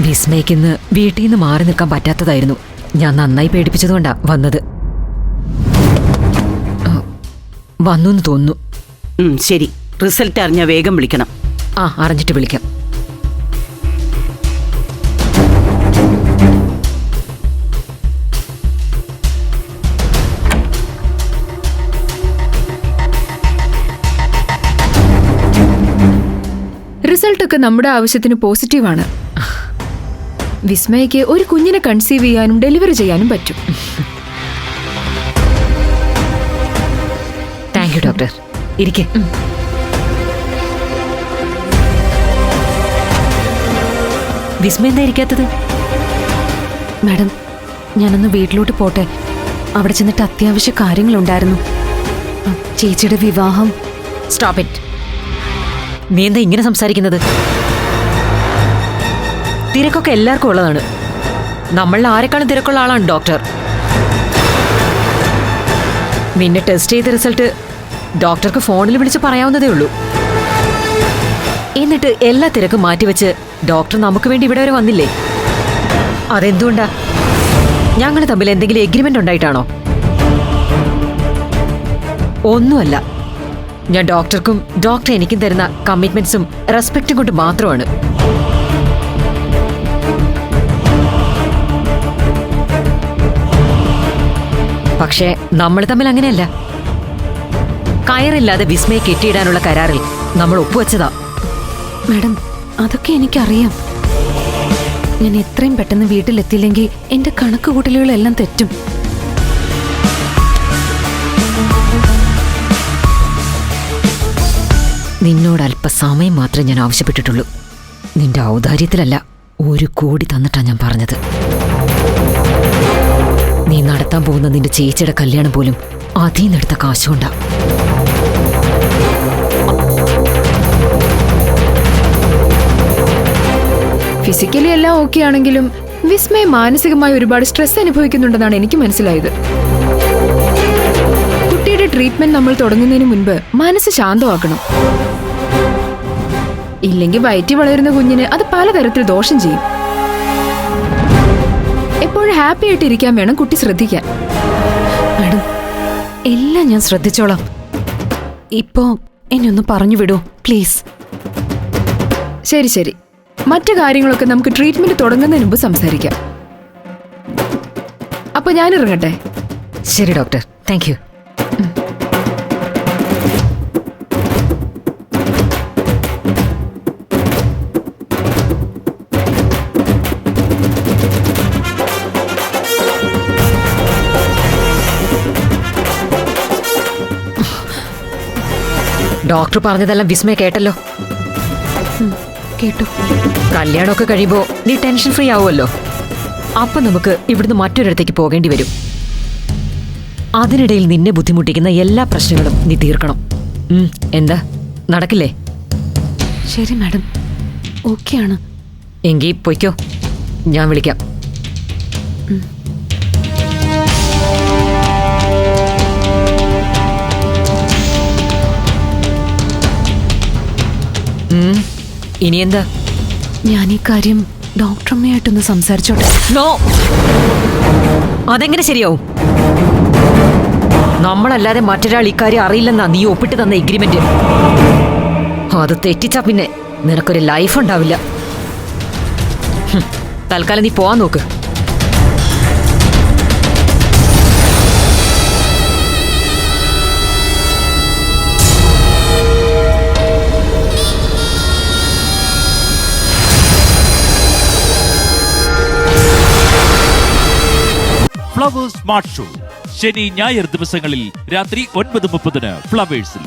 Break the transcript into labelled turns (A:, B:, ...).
A: വിസ്മയ്ക്കിന്ന് വീട്ടിൽ നിന്ന് മാറി നിൽക്കാൻ പറ്റാത്തതായിരുന്നു. ഞാൻ നന്നായി പേടിപ്പിച്ചതുകൊണ്ടാ വന്നത്. വന്നു എന്ന് തോന്നുന്നു.
B: ശരി, റിസൾട്ട് അറിഞ്ഞ വേഗം വിളിക്കണം.
A: അറിഞ്ഞിട്ട് വിളിക്കാം.
C: റിസൾട്ടൊക്കെ നമ്മുടെ ആവശ്യത്തിന് പോസിറ്റീവാണ്. വിസ്മയ്ക്ക് ഒരു കുഞ്ഞിനെ കൺസീവ് ചെയ്യാനും ഡെലിവറി ചെയ്യാനും പറ്റും.
A: Thank you doctor. ഇരിക്കെ. വിസ്മയ എന്താ ഇരിക്കാത്തത്?
C: മാഡം, ഞാനൊന്ന് വീട്ടിലോട്ട് പോട്ടെ. അവിടെ ചെന്നിട്ട് അത്യാവശ്യ കാര്യങ്ങളുണ്ടായിരുന്നു. ചേച്ചിയുടെ വിവാഹം.
A: Stop it. നീ എന്താ ഇങ്ങനെ സംസാരിക്കുന്നത്? തിരക്കൊക്കെ എല്ലാവർക്കും ഉള്ളതാണ്. നമ്മളിൽ ആരെക്കാളും തിരക്കുള്ള ആളാണ് ഡോക്ടർ. നിന്നെ ടെസ്റ്റ് ചെയ്ത റിസൾട്ട് ഡോക്ടർക്ക് ഫോണിൽ വിളിച്ച് പറയാവുന്നതേ ഉള്ളൂ. എന്നിട്ട് എല്ലാ തിരക്കും മാറ്റിവെച്ച് ഡോക്ടർ നമുക്ക് വേണ്ടി ഇവിടെ വരെ വന്നില്ലേ? അതെന്തുകൊണ്ടാ? ഞങ്ങൾ തമ്മിൽ എന്തെങ്കിലും എഗ്രിമെന്റ് ഉണ്ടായിട്ടാണോ? ഒന്നുമല്ല. ഞാൻ ഡോക്ടർക്കും ഡോക്ടർ എനിക്കും തരുന്ന കമ്മിറ്റ്മെന്റ്സും റെസ്പെക്റ്റും കൊണ്ട് മാത്രമാണ്. പക്ഷേ നമ്മൾ തമ്മിൽ അങ്ങനെയല്ല. കയറില്ലാതെ വിസ്മയെ കെട്ടിയിടാനുള്ള കരാറിൽ നമ്മൾ ഒപ്പുവെച്ചതാ.
C: മാഡം, അതൊക്കെ എനിക്കറിയാം. ഞാൻ എത്രയും പെട്ടെന്ന് വീട്ടിലെത്തിയില്ലെങ്കിൽ എന്റെ കണക്കുകൂട്ടലുകളെല്ലാം തെറ്റും.
A: നിന്നോട് അല്പസമയം മാത്രമേ ഞാൻ ആവശ്യപ്പെട്ടിട്ടുള്ളൂ. നിന്റെ ഔദാര്യത്തിലല്ല, 1 കോടി തന്നിട്ടാ ഞാൻ പറഞ്ഞത്. നീ നടത്താൻ പോകുന്ന നിന്റെ ചേച്ചിയുടെ കല്യാണം പോലും അതീന്നെടുത്ത കാശുകൊണ്ടാ.
C: ഫിസിക്കലി എല്ലാം ഓക്കെ ആണെങ്കിലും വിസ്മയ മാനസികമായി ഒരുപാട് സ്ട്രെസ് അനുഭവിക്കുന്നുണ്ടെന്നാണ് എനിക്ക് മനസ്സിലായത്. കുട്ടിയുടെ ട്രീറ്റ്മെന്റ് നമ്മൾ തുടങ്ങുന്നതിന് മുൻപ് മനസ്സ് ശാന്തമാക്കണം. ഇല്ലെങ്കിൽ വയറ്റി വളരുന്ന കുഞ്ഞിന് അത് പലതരത്തിൽ ദോഷം ചെയ്യും. എപ്പോഴും ഹാപ്പി ആയിട്ട് ഇരിക്കാൻ വേണം കുട്ടി ശ്രദ്ധിക്കാൻ.
A: മാഡം, എല്ലാം ഞാൻ ശ്രദ്ധിച്ചോളാം. ഇപ്പോ എന്നെ ഒന്ന് പറഞ്ഞു വിടൂ പ്ലീസ്.
C: ശരി ശരി, മറ്റു കാര്യങ്ങളൊക്കെ നമുക്ക് ട്രീറ്റ്മെന്റ് തുടങ്ങുന്നതിന് മുമ്പ് സംസാരിക്കാം. അപ്പൊ ഞാൻ ഇറങ്ങട്ടെ.
A: ശരി ഡോക്ടർ, താങ്ക് യു. ഡോക്ടർ പറഞ്ഞതെല്ലാം വിസ്മയ കേട്ടല്ലോ.
C: കേട്ടു.
A: കല്യാണമൊക്കെ കഴിയുമ്പോ നീ ടെൻഷൻ ഫ്രീ ആവുമല്ലോ. അപ്പൊ നമുക്ക് ഇവിടുന്ന് മറ്റൊരിടത്തേക്ക് പോകേണ്ടി വരും. അതിനിടയിൽ നിന്നെ ബുദ്ധിമുട്ടിക്കുന്ന എല്ലാ പ്രശ്നങ്ങളും നീ തീർക്കണം. എന്താ, നടക്കില്ലേ?
C: ശരി മാഡം, ഓക്കെയാണ്.
A: എങ്കി പൊയ്ക്കോ, ഞാൻ വിളിക്കാം. ഇനി എന്താ?
C: ഞാൻ ഈ കാര്യം ഡോക്ടറമ്മയായിട്ടൊന്ന് സംസാരിച്ചോട്ടെ.
A: നോ, അതെങ്ങനെ ശരിയാവും? നമ്മളല്ലാതെ മറ്റൊരാൾ ഇക്കാര്യം അറിയില്ലെന്നാ നീ ഒപ്പിട്ട് തന്ന എഗ്രിമെന്റ്. അത് തെറ്റിച്ചാ പിന്നെ നിനക്കൊരു ലൈഫ് ഉണ്ടാവില്ല. തൽക്കാലം നീ പോവാൻ നോക്ക്.
D: ഫ്ലവേഴ്സ് സ്മാർട്ട് ഷോ ശനി ഞായർ ദിവസങ്ങളിൽ രാത്രി 9:30 ഫ്ലവേഴ്സിൽ.